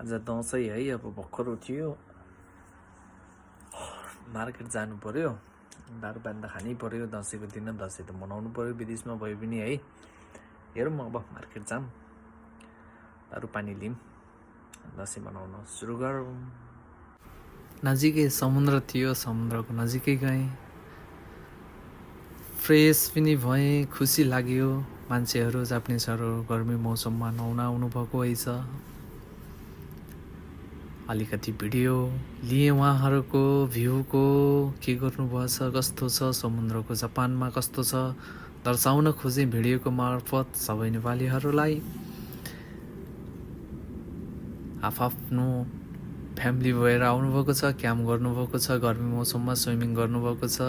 आज दसैँ है, अब भर्खर उठियो, मार्केट जानु पर्यो, दारु पानी त खानै पर्यो। दसैँको दिन दसैँ त मनाउनु पर्यो, विदेशमा भए पनि है। हेरौँ अब मार्केट जाम, दारु पानी लिम, दसैँ मनाउन सुरु गरौँ। नजिकै समुद्र थियो, समुद्रको नजिकै गएँ, फ्रेस पनि भएँ, खुसी लाग्यो। मान्छेहरू जापानिजहरू गर्मी मौसममा नुहाउन आउनु भएको रहेछ। अलिकति भिडियो लिए उहाँहरूको भ्यूको, के गर्नुभएछ, कस्तो छ, समुद्रको जापानमा कस्तो छ दर्शाउन खोजेँ भिडियोको मार्फत सबै नेपालीहरूलाई। आफ्नो फ्यामिली भएर आउनुभएको छ, क्याम्प गर्नुभएको छ, गर्मी मौसममा स्विमिङ गर्नुभएको छ।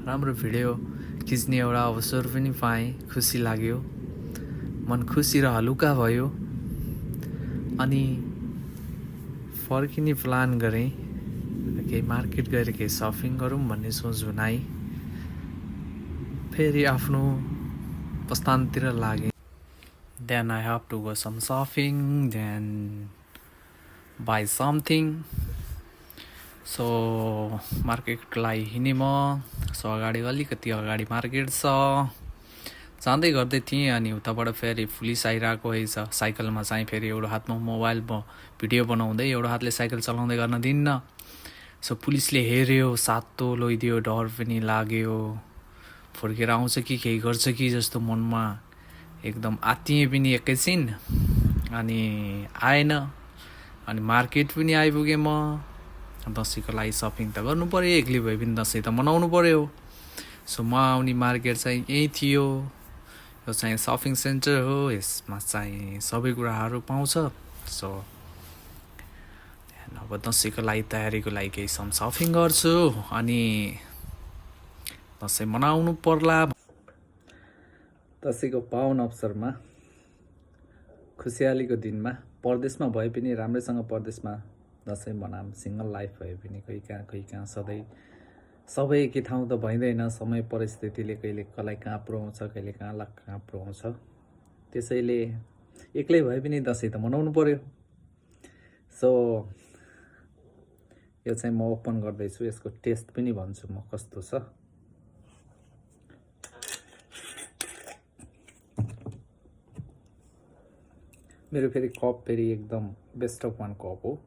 राम्रो भिडियो खिच्ने एउटा अवसर पनि पाएँ, खुसी लाग्यो, मन खुसी र हलुका भयो। अनि फर्किने प्लान गरेँ, केही मार्केट गएर केही सपिङ गरौँ भन्ने सोच बनाएँ। फेरि आफ्नो प्रस्थानतिर लागेँ। Then I have to go some shopping, then buy something. So मार्केटको लागि हिँडेँ म। सो अलिकति अगाडि मार्केट छ। जाँदै गर्दै थिएँ अनि उताबाट फेरि पुलिस आइरहेको रहेछ। साइकलमा चाहिँ फेरि एउटा हातमा मोबाइल भिडियो बनाउँदै एउटा हातले साइकल चलाउँदै गर्न दिन्न। सो पुलिसले हेऱ्यो, सातो लैदियो, डर पनि लाग्यो, फर्केर आउँछ कि केही गर्छ कि जस्तो मनमा एकदम आत्तिएँ पनि एकैछिन। अनि आएन, अनि मार्केट पनि आइपुगेँ म। दसैँको लागि सपिङ त गर्नु पर्यो, एक्लै भए पनि दसैँ त मनाउनु पर्यो। सो म आउने मार्केट चाहिँ यही थियो। यो चाहिँ सपिङ सेन्टर हो, यसमा चाहिँ सबै कुराहरू पाउँछ। सो अब दसैँको लागि तयारीको लागि केही सपिङ गर्छु अनि दसैँ मनाउनु पर्ला। दसैँको पावन अवसरमा, खुसियालीको दिनमा, परदेशमा भए पनि राम्रैसँग परदेशमा दसैँ मनाम। सिङ्गल लाइफ भए पनि कोही कहाँ सधैँ सबै एकै ठाउँ त भइँदैन। समय परिस्थितिले कहिले कसलाई कहाँ पुऱ्याउँछ, कहिले कहाँ पुऱ्याउँछ। त्यसैले एक्लै भए पनि दसैँ त मनाउनु पर्यो। सो यो चाहिँ म ओपन गर्दैछु, यसको टेस्ट पनि भन्छु म कस्तो छ। मेरो फेरि कप फेरि एकदम बेस्ट अफ वान कप हो।